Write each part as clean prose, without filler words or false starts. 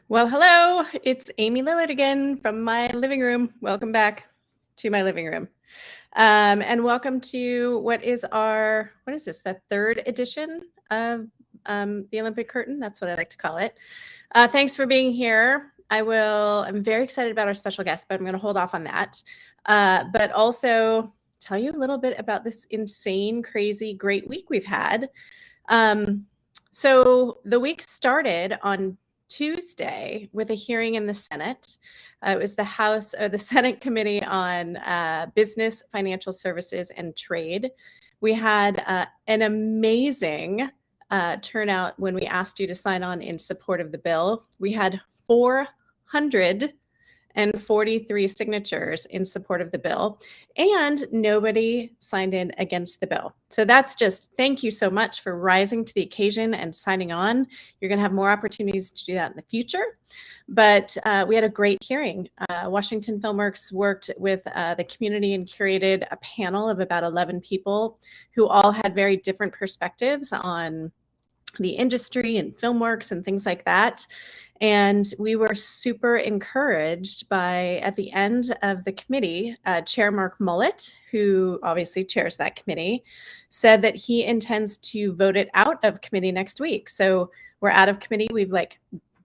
Well, hello, it's Amy Lillard again from my living room. Welcome back to my living room. And welcome to what is this, the third edition of the Olympic Curtain? That's what I like to call it. Thanks for being here. I'm very excited about our special guest, but I'm going to hold off on that. But also tell you a little bit about this insane, crazy, great week we've had. So the week started on Tuesday with a hearing in the Senate. It was the Senate Committee on Business, Financial Services, and Trade. We had an amazing turnout when we asked you to sign on in support of the bill. We had 443 signatures in support of the bill, and nobody signed in against the bill. So that's just thank you so much for rising to the occasion and signing on. You're going to have more opportunities to do that in the future. But we had a great hearing. Washington Filmworks worked with the community and curated a panel of about 11 people who all had very different perspectives on the industry and Filmworks and things like that. And we were super encouraged by, at the end of the committee, Chair Mark Mullet, who obviously chairs that committee, said that he intends to vote it out of committee next week. So we're out of committee. We've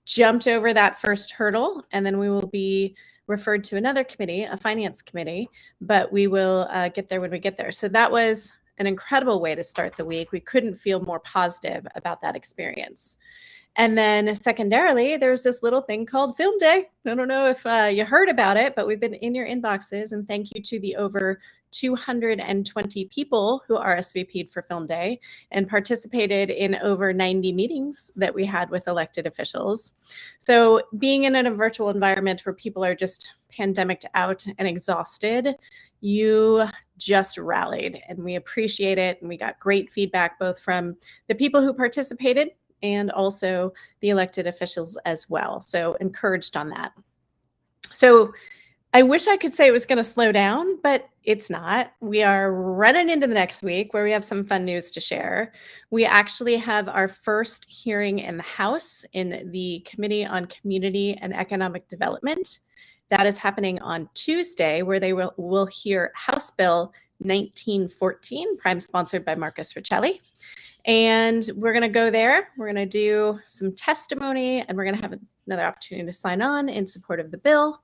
jumped over that first hurdle, and then we will be referred to another committee, a finance committee, but we will get there when we get there. So that was an incredible way to start the week. We couldn't feel more positive about that experience. And then secondarily, there's this little thing called Film Day. I don't know if you heard about it, but we've been in your inboxes. And thank you to the over 220 people who RSVP'd for Film Day and participated in over 90 meetings that we had with elected officials. So being in a virtual environment where people are just pandemicked out and exhausted, you just rallied, and we appreciate it. And we got great feedback both from the people who participated and also the elected officials as well. So encouraged on that. So I wish I could say it was going to slow down, but it's not. We are running into the next week where we have some fun news to share. We actually have our first hearing in the House in the Committee on Community and Economic Development. That is happening on Tuesday, where they will hear House Bill 1914, prime sponsored by Marcus Riccelli. And we're going to go there. We're going to do some testimony, and we're going to have another opportunity to sign on in support of the bill.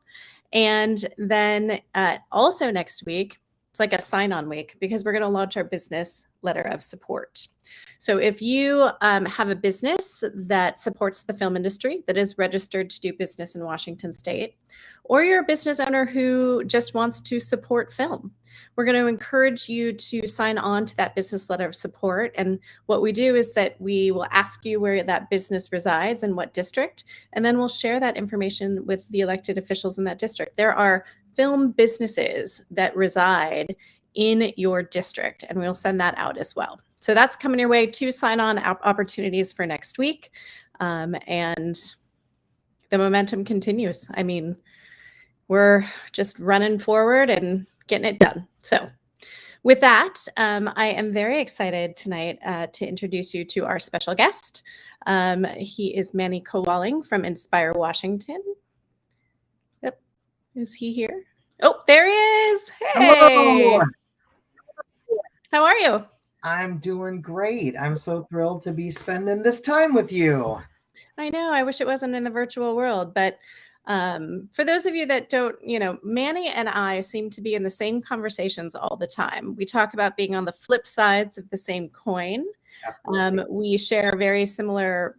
And then also next week, it's like a sign-on week because we're going to launch our business letter of support. So if you have a business that supports the film industry, that is registered to do business in Washington State, or you're a business owner who just wants to support film, we're going to encourage you to sign on to that business letter of support. And what we do is that we will ask you where that business resides and what district, and then we'll share that information with the elected officials in that district. There are film businesses that reside in your district, and we'll send that out as well. So that's coming your way, 2 sign-on opportunities for next week. And the momentum continues. I mean, we're just running forward and getting it done. So with that, I am very excited tonight to introduce you to our special guest. He is Manny Cawaling from Inspire Washington. Yep. Is he here? Oh, there he is. Hey. Hello. How are you? I'm doing great. I'm so thrilled to be spending this time with you. I know. I wish it wasn't in the virtual world, but for those of you that don't, Manny and I seem to be in the same conversations all the time. We talk about being on the flip sides of the same coin. We share very similar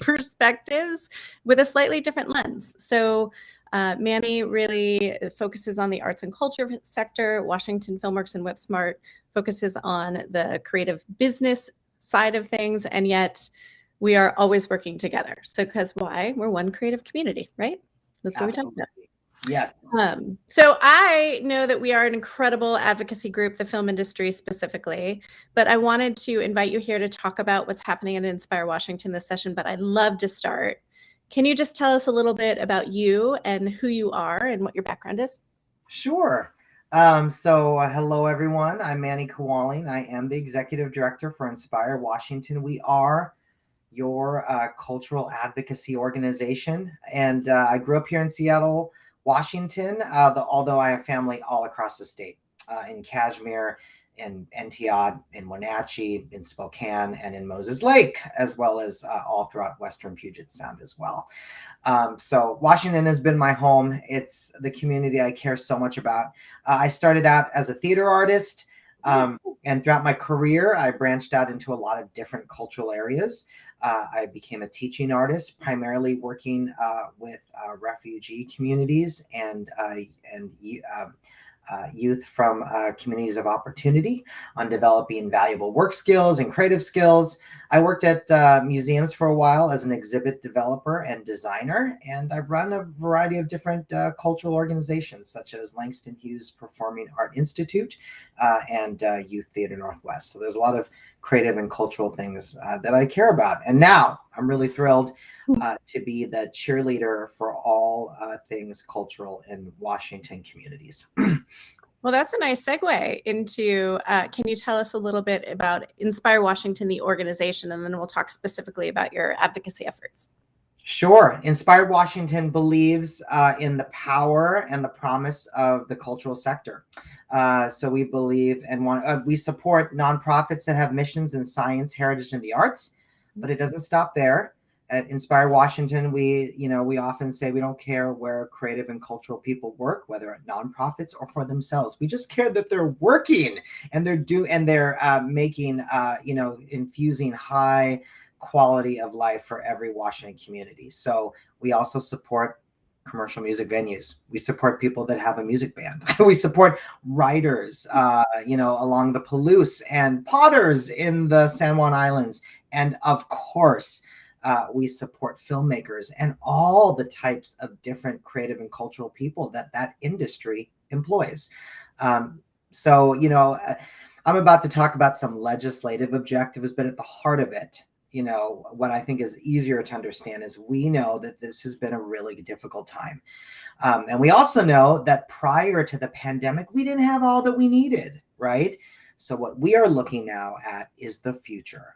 perspectives with a slightly different lens. So Manny really focuses on the arts and culture sector. Washington Filmworks and WhipSmart focuses on the creative business side of things, and yet we are always working together. So because why? We're one creative community, right? That's what we talk about. Yes. So I know that we are an incredible advocacy group, the film industry specifically, but I wanted to invite you here to talk about what's happening at Inspire Washington this session, but I'd love to start. Can you just tell us a little bit about you and who you are and what your background is? Sure. Hello, everyone. I'm Manny Cawaling. I am the Executive Director for Inspire Washington. We are your cultural advocacy organization. And I grew up here in Seattle, Washington, although I have family all across the state, in Kashmir, in Antioch, in Wenatchee, in Spokane, and in Moses Lake, as well as all throughout Western Puget Sound as well. So Washington has been my home. It's the community I care so much about. I started out as a theater artist, and throughout my career, I branched out into a lot of different cultural areas. I became a teaching artist, primarily working with refugee communities and youth from communities of opportunity on developing valuable work skills and creative skills. I worked at museums for a while as an exhibit developer and designer, and I've run a variety of different cultural organizations such as Langston Hughes Performing Art Institute and Youth Theater Northwest. So there's a lot of creative and cultural things that I care about. And now I'm really thrilled to be the cheerleader for all things cultural in Washington communities. Well, that's a nice segue into, can you tell us a little bit about Inspire Washington, the organization, and then we'll talk specifically about your advocacy efforts. Sure. Inspire Washington believes in the power and the promise of the cultural sector. So we believe and we support nonprofits that have missions in science, heritage, and the arts, but it doesn't stop there. At Inspire Washington, we often say we don't care where creative and cultural people work, whether at nonprofits or for themselves. We just care that they're working and they're making, infusing high quality of life for every Washington community. So we also support commercial music venues. We support people that have a music band. We support writers, along the Palouse and potters in the San Juan Islands. And of course, we support filmmakers and all the types of different creative and cultural people that industry employs. I'm about to talk about some legislative objectives, but at the heart of it, what I think is easier to understand is we know that this has been a really difficult time. And we also know that prior to the pandemic, we didn't have all that we needed, right? So what we are looking now at is the future.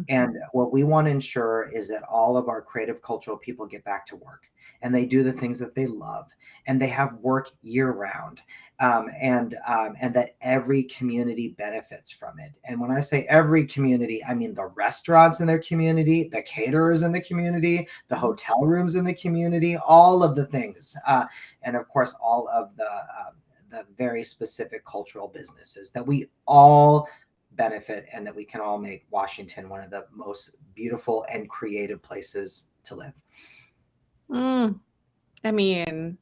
And what we want to ensure is that all of our creative cultural people get back to work and they do the things that they love and they have work year round, and that every community benefits from it. And when I say every community, I mean the restaurants in their community, the caterers in the community, the hotel rooms in the community, all of the things. And of course, all of the very specific cultural businesses that we all benefit and that we can all make Washington one of the most beautiful and creative places to live. I mean,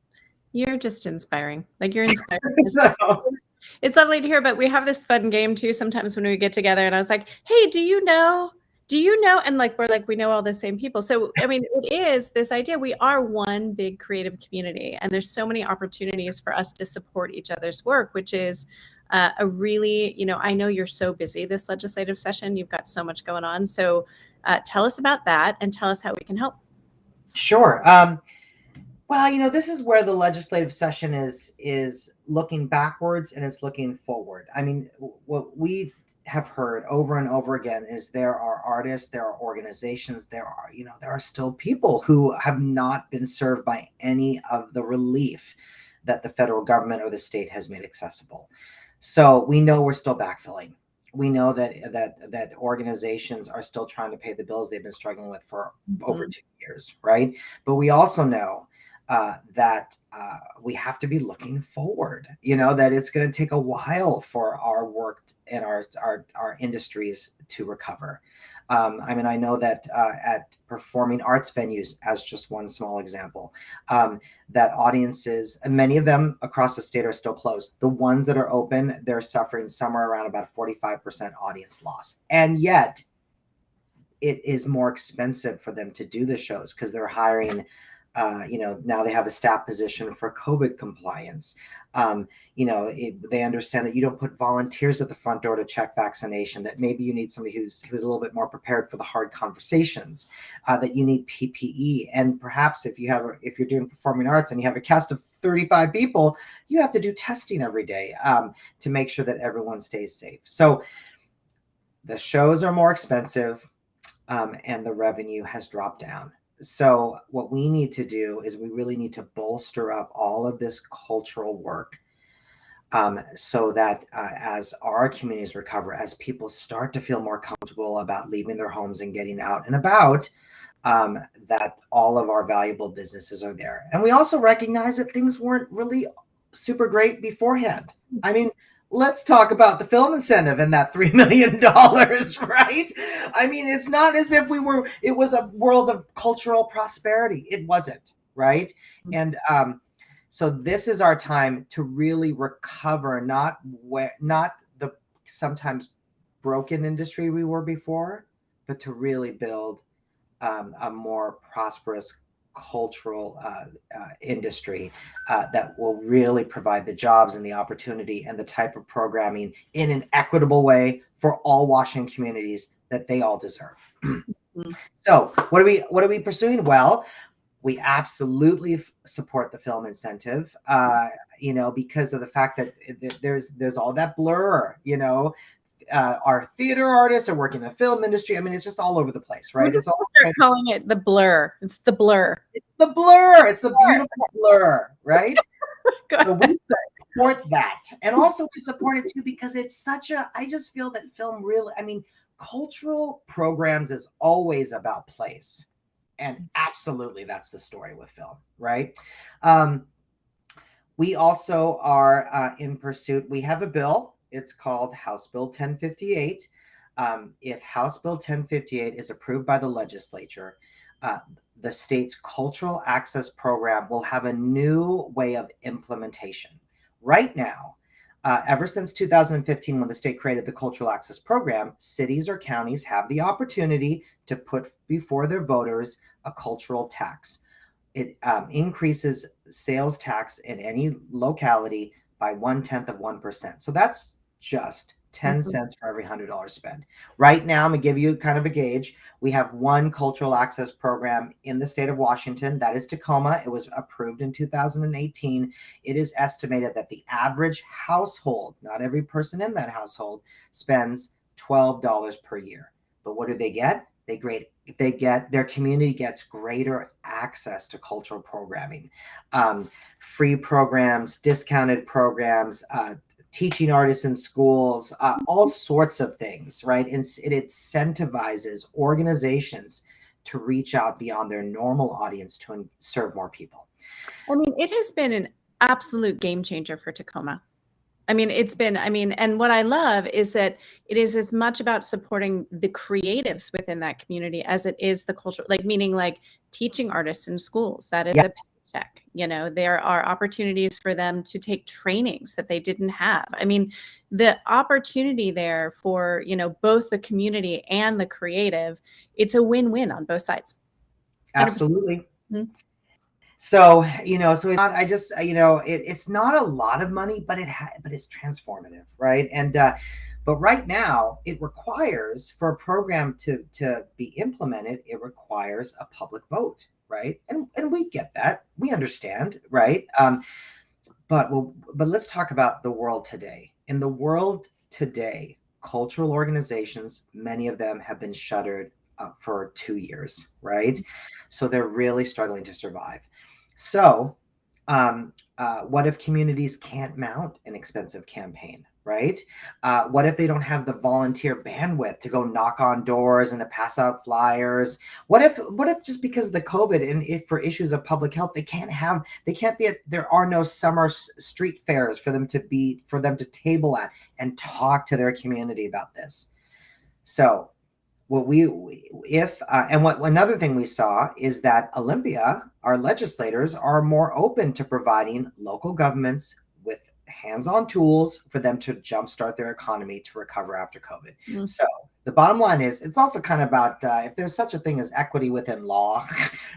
you're just inspiring. Like, you're inspiring. It's lovely to hear, but we have this fun game too sometimes when we get together, and I was like, hey, do you know? And we're like, we know all the same people. So, I mean, it is this idea. We are one big creative community, and there's so many opportunities for us to support each other's work, which is a really, I know you're so busy this legislative session. You've got so much going on. So tell us about that and tell us how we can help. Sure. Well, this is where the legislative session is looking backwards and it's looking forward. I mean, what we have heard over and over again is there are artists, there are organizations, there are still people who have not been served by any of the relief that the federal government or the state has made accessible. So we know we're still backfilling. We know that organizations are still trying to pay the bills they've been struggling with for over 2 years, right? But we also know that we have to be looking forward, that it's going to take a while for our work and our industries to recover. I know that at performing arts venues, as just one small example, that audiences, and many of them across the state are still closed. The ones that are open, they're suffering somewhere around about 45% audience loss. And yet it is more expensive for them to do the shows because they're hiring now they have a staff position for COVID compliance. They understand that you don't put volunteers at the front door to check vaccination, that maybe you need somebody who's a little bit more prepared for the hard conversations, that you need PPE. And perhaps if you're doing performing arts and you have a cast of 35 people, you have to do testing every day to make sure that everyone stays safe. So the shows are more expensive. and the revenue has dropped down. So what we need to do is we really need to bolster up all of this cultural work, so that as our communities recover, as people start to feel more comfortable about leaving their homes and getting out and about, that all of our valuable businesses are there. And we also recognize that things weren't really super great beforehand. I mean, let's talk about the film incentive and that $3 million, right? I mean, it's not as if it was a world of cultural prosperity. It wasn't, right? And so this is our time to really recover, not the sometimes broken industry we were before, but to really build a more prosperous cultural industry that will really provide the jobs and the opportunity and the type of programming in an equitable way for all Washington communities that they all deserve. So what are we pursuing? Well, we absolutely support the film incentive, because of the fact that there's all that blur, our theater artists are working in the film industry. I mean, it's just all over the place, right? It's all they're calling it the blur. It's the blur. It's the blur. It's the beautiful blur, right? So we support that. And also we support it too because it's I just feel that film really, I mean, cultural programs is always about place. And absolutely that's the story with film, right? We also are in pursuit. We have a bill. It's called House Bill 1058. If House Bill 1058 is approved by the legislature, the state's cultural access program will have a new way of implementation. Right now, ever since 2015, when the state created the cultural access program, cities or counties have the opportunity to put before their voters a cultural tax. It increases sales tax in any locality by 0.1%. So that's just 10 cents for every $100 spent. Right now, I'm gonna give you kind of a gauge. We have one cultural access program in the state of Washington. That is Tacoma. It was approved in 2018. It is estimated that the average household, not every person in that household, spends $12 per year. But what do they get? Their community gets greater access to cultural programming, free programs, discounted programs, teaching artists in schools, all sorts of things, right? And it incentivizes organizations to reach out beyond their normal audience to serve more people. I mean, it has been an absolute game changer for Tacoma. I mean, and what I love is that it is as much about supporting the creatives within that community as it is the culture, meaning teaching artists in schools. That is Yes. a paycheck. There are opportunities for them to take trainings that they didn't have. I mean, the opportunity there for, both the community and the creative, it's a win-win on both sides. 100%. Absolutely. Mm-hmm. So, so it's not, it's not a lot of money, but it's transformative, right? And, but right now it requires, for a program to be implemented, it requires a public vote, right? And we get that, we understand, right? But let's talk about the world today. In the world today, cultural organizations, many of them have been shuttered for 2 years, right? So they're really struggling to survive. So what if communities can't mount an expensive campaign, right? What if they don't have the volunteer bandwidth to go knock on doors and to pass out flyers? What if just because of the COVID and if for issues of public health, there are no summer street fairs for them to table at and talk to their community about this. So another thing we saw is that Olympia, our legislators, are more open to providing local governments with hands-on tools for them to jumpstart their economy to recover after COVID. Mm-hmm. So the bottom line is, it's also kind of about if there's such a thing as equity within law,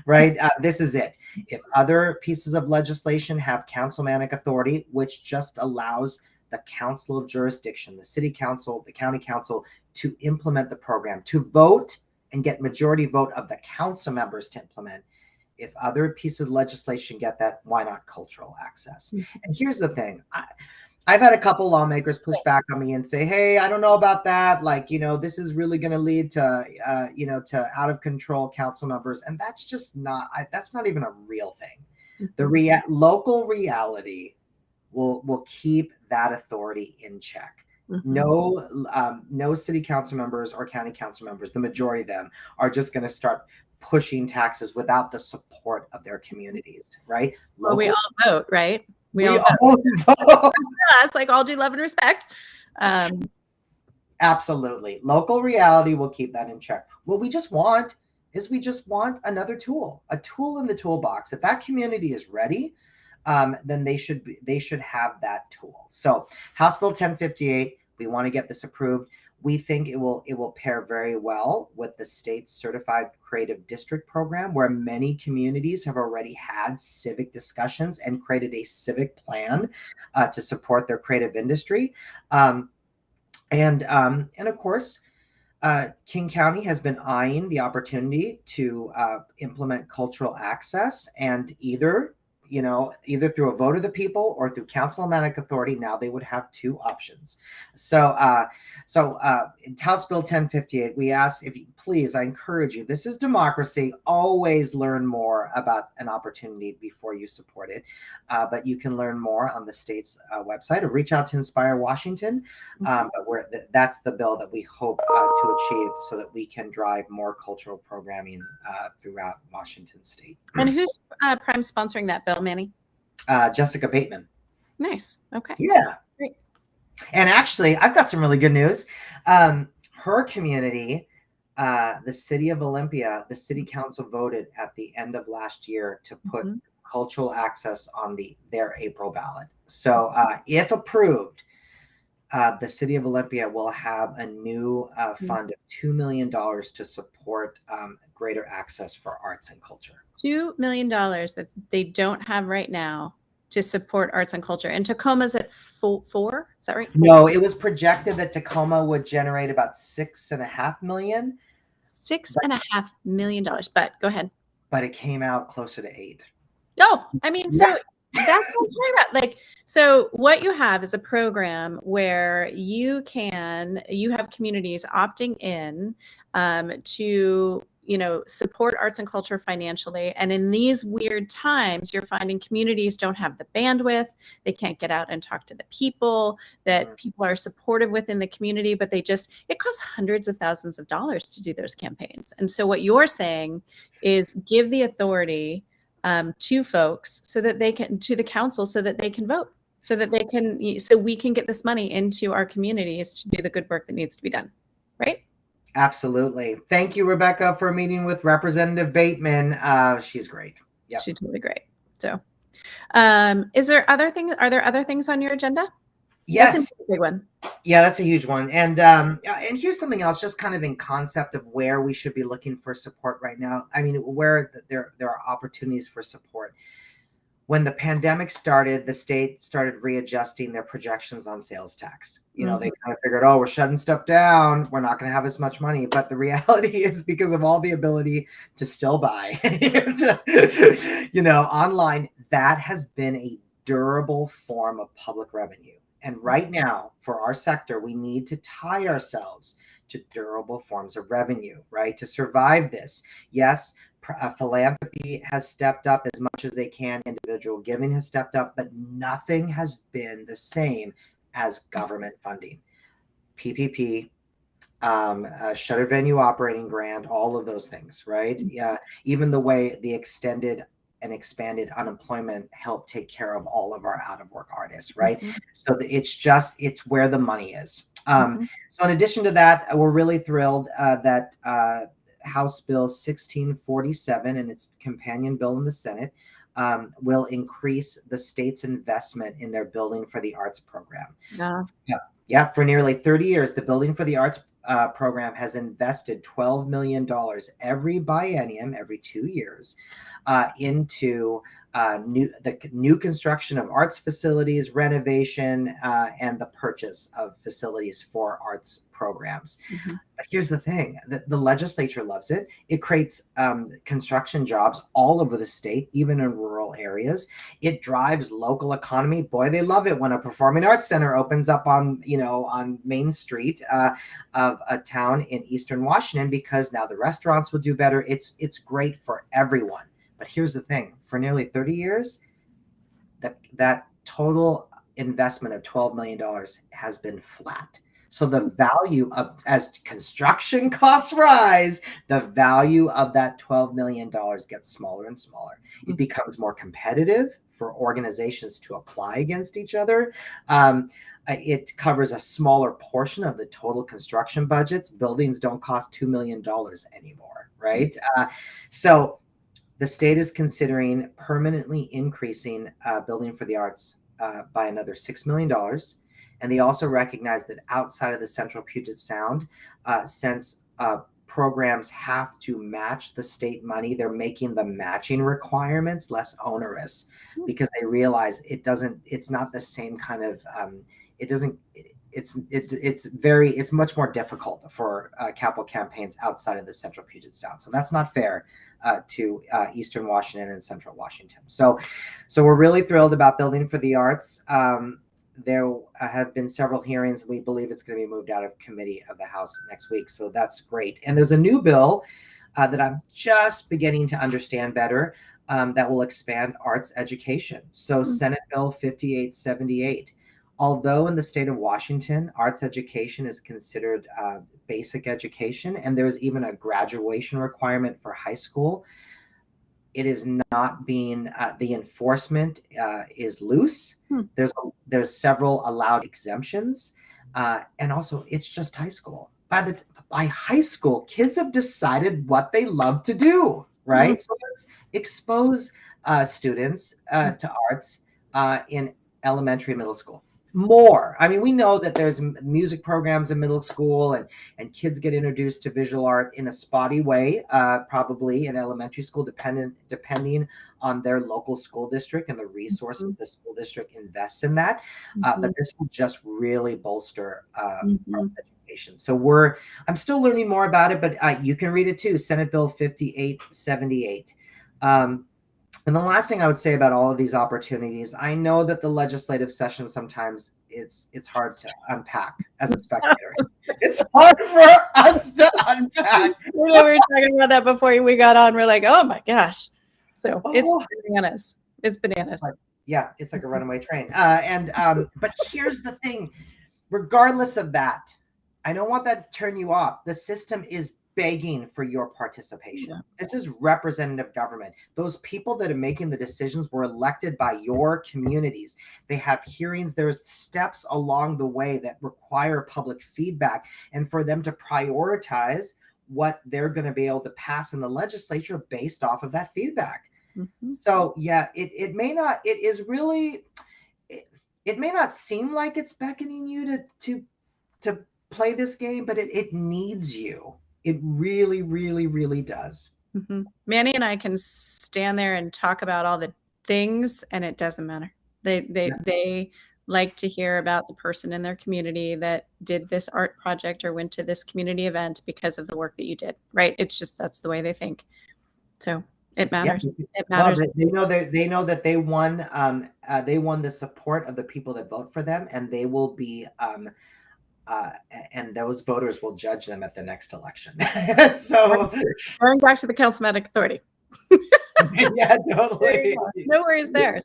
right? This is it. If other pieces of legislation have councilmanic authority, which just allows the council of jurisdiction, the city council, the county council, to implement the program, to vote and get majority vote of the council members to implement. If other pieces of legislation get that, why not cultural access? Mm-hmm. And here's the thing. I've had a couple lawmakers push back on me and say, "Hey, I don't know about that. Like, this is really going to lead to, to out of control council members," and that's just not. That's not even a real thing. The local reality will keep that authority in check. No city council members or county council members, the majority of them, are just going to start pushing taxes without the support of their communities, right? Well, we all vote, right? We all vote. It's like all due love and respect. Absolutely. Local reality will keep that in check. What we just want is another tool, a tool in the toolbox. If that community is ready, then they should have that tool. So House Bill 1058, we want to get this approved. We think it will pair very well with the state's certified creative district program, where many communities have already had civic discussions and created a civic plan to support their creative industry. And of course, King County has been eyeing the opportunity to implement cultural access, and either through a vote of the people or through councilmatic authority. Now they would have two options. So in House Bill 1058, we ask, if you please, I encourage you, this is democracy. Always learn more about an opportunity before you support it. But you can learn more on the state's website, or reach out to Inspire Washington. But that's the bill that we hope to achieve, so that we can drive more cultural programming throughout Washington state. And who's prime sponsoring that bill, Manny? Jessica Bateman. Nice. Okay. Yeah. Great. And actually, I've got some really good news. Her community, the city of Olympia, the city council voted at the end of last year to put cultural access on their April ballot. So if approved, the city of Olympia will have a new fund of $2 million to support greater access for arts and culture. $2 million that they don't have right now to support arts and culture. And Tacoma's at 4? Is that right? No, it was projected that Tacoma would generate about $6.5 million. $6.5 million. But go ahead. But it came out closer to 8. Oh, I mean, so that's what I'm talking about. Like, so what you have is a program where you have communities opting in to support arts and culture financially. And in these weird times, you're finding communities don't have the bandwidth. They can't get out and talk to the people that people are supportive within the community, but it costs hundreds of thousands of dollars to do those campaigns. And so what you're saying is give the authority to folks so that they can, to the council, so that they can vote, so we can get this money into our communities to do the good work that needs to be done. Right? Absolutely. Thank you, Rebecca, for meeting with Representative Bateman. She's great. Yeah, she's totally great. So, are there other things on your agenda? Yes. That's a big one. Yeah, that's a huge one. And here's something else, just kind of in concept of where we should be looking for support right now. I mean, where there are opportunities for support. When the pandemic started, the state started readjusting their projections on sales tax. They kind of figured, we're shutting stuff down, we're not going to have as much money. But the reality is, because of all the ability to still buy, online, that has been a durable form of public revenue. And right now, for our sector, we need to tie ourselves to durable forms of revenue, right? To survive this. Yes, philanthropy has stepped up as much as they can. Individual giving has stepped up, but nothing has been the same as government funding. PPP, Shutter Venue Operating Grant, all of those things, right? Yeah, even the way the extended and expanded unemployment help take care of all of our out of work artists, right? So it's where the money is. So in addition to that, we're really thrilled that House Bill 1647 and its companion bill in the Senate will increase the state's investment in their Building for the Arts program. Yeah, for nearly 30 years, the Building for the Arts program has invested $12 million every biennium, every 2 years, into new construction of arts facilities, renovation, and the purchase of facilities for arts programs. Mhm. But here's the thing: the legislature loves it. It creates construction jobs all over the state, even in rural areas. It drives local economy. Boy, they love it when a performing arts center opens up on Main Street of a town in Eastern Washington, because now the restaurants will do better. It's great for everyone. But here's the thing: for nearly 30 years, that total investment of $12 million has been flat. So the value of, as construction costs rise, the value of that $12 million gets smaller and smaller. It becomes more competitive for organizations to apply against each other. It covers a smaller portion of the total construction budgets. Buildings don't cost $2 million anymore, right? So the state is considering permanently increasing building for the arts by another $6 million. And they also recognize that outside of the Central Puget Sound, since programs have to match the state money, they're making the matching requirements less onerous, because they realize it's not the same kind of, it's much more difficult for capital campaigns outside of the Central Puget Sound. So that's not fair to Eastern Washington and Central Washington. So we're really thrilled about Building for the Arts. There have been several hearings. We believe it's going to be moved out of committee of the House next week. So that's great. And there's a new bill that I'm just beginning to understand better that will expand arts education. So Senate Bill 5878. Although in the state of Washington, arts education is considered basic education, and there's even a graduation requirement for high school, it is not being, the enforcement is loose. There's several allowed exemptions, and also it's just high school. By high school, kids have decided what they love to do, right? So let's expose students to arts in elementary, middle school. More. I mean, we know that there's music programs in middle school, and kids get introduced to visual art in a spotty way, probably in elementary school, depending on their local school district and the resources the school district invests in that. But this will just really bolster art education. So I'm still learning more about it, but you can read it too. Senate Bill 5878. And the last thing I would say about all of these opportunities, I know that the legislative session sometimes it's hard to unpack as a spectator. It's hard for us to unpack. We were talking about that before we got on. We're like, oh my gosh. So it's bananas. It's bananas. Yeah, it's like a runaway train. But here's the thing. Regardless of that, I don't want that to turn you off. The system is begging for your participation. This is representative government. Those people that are making the decisions were elected by your communities. They have hearings. There's steps along the way that require public feedback, and for them to prioritize what they're going to be able to pass in the legislature based off of that feedback. So yeah, it may not, it is really, it may not seem like it's beckoning you to play this game, but it needs you. It really, really, really does. Manny and I can stand there and talk about all the things, and it doesn't matter. They like to hear about the person in their community that did this art project or went to this community event because of the work that you did, right? It's just, that's the way they think. So it matters. It matters. Well, they know that they won the support of the people that vote for them, and they will be and those voters will judge them at the next election. So going back to the Councilmanic Authority. Yeah, totally. No worries there.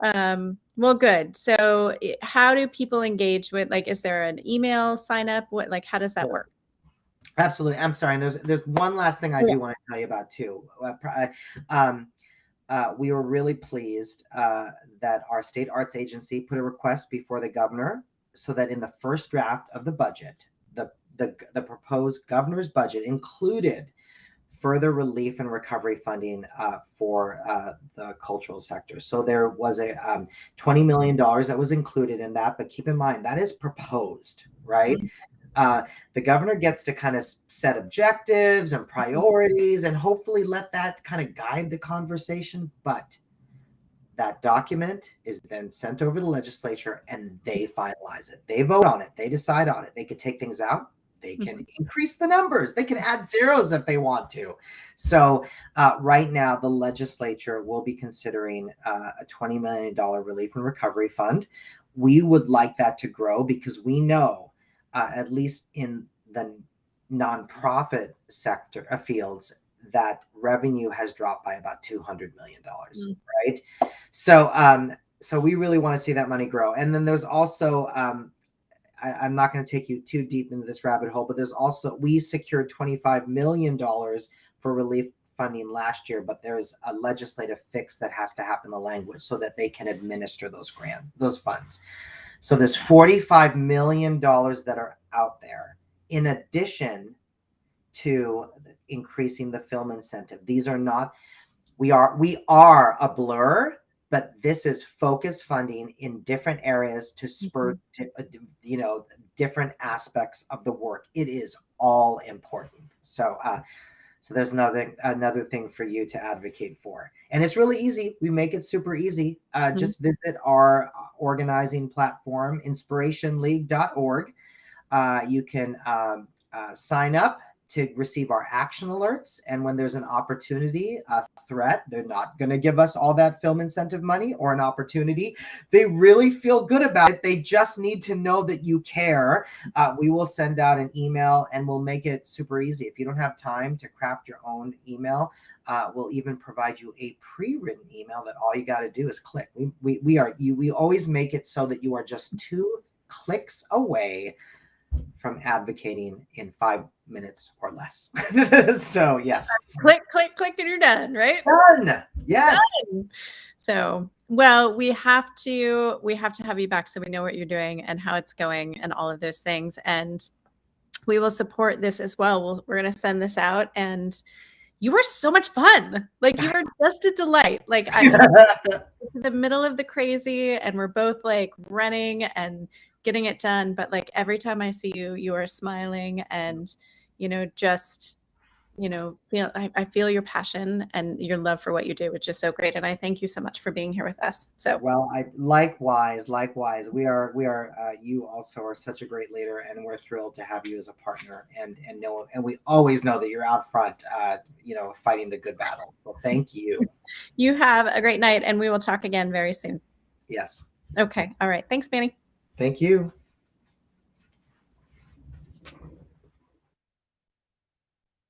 So, well, good. So how do people engage with, like, is there an email sign up? How does that work? Absolutely. I'm sorry. And there's one last thing I do want to tell you about too. We were really pleased that our state arts agency put a request before the governor, so that in the first draft of the budget, the proposed governor's budget included further relief and recovery funding for the cultural sector. So there was a $20 million that was included in that, but keep in mind that is proposed, right? The governor gets to kind of set objectives and priorities and hopefully let that kind of guide the conversation. But that document is then sent over to the legislature and they finalize it. They vote on it. They decide on it. They could take things out. They can increase the numbers. They can add zeros if they want to. So right now, the legislature will be considering a $20 million relief and recovery fund. We would like that to grow because we know, at least in the nonprofit sector fields, that revenue has dropped by about $200 million, right? So we really want to see that money grow. And then there's also, I'm not going to take you too deep into this rabbit hole, but there's also, we secured $25 million for relief funding last year, but there's a legislative fix that has to happen in the language so that they can administer those funds. So there's $45 million that are out there in addition to increasing the film incentive. These are not, we are a blur, but this is focused funding in different areas to spur, different aspects of the work. It is all important. So there's another thing for you to advocate for. And it's really easy. We make it super easy. Just visit our organizing platform, inspirationleague.org. You can sign up to receive our action alerts. And when there's an opportunity, a threat, they're not going to give us all that film incentive money, or an opportunity, they really feel good about it. They just need to know that you care. We will send out an email and we'll make it super easy. If you don't have time to craft your own email, we'll even provide you a pre-written email that all you got to do is click. We always make it so that you are just 2 clicks away from advocating in 5 minutes or less. So yes. Click, and you're done, right? Done. Yes. Done. So, well, we have to have you back so we know what you're doing and how it's going and all of those things. And we will support this as well. We're going to send this out, and you were so much fun. Like, you were just a delight. Like, it's the middle of the crazy, and we're both like running and getting it done. But like, every time I see you, you are smiling and, just, I feel your passion and your love for what you do, which is so great. And I thank you so much for being here with us. So, well, likewise, we are, you also are such a great leader, and we're thrilled to have you as a partner, and we always know that you're out front, fighting the good battle. Well, thank you. You have a great night, and we will talk again very soon. Yes. Okay. All right. Thanks, Manny. Thank you.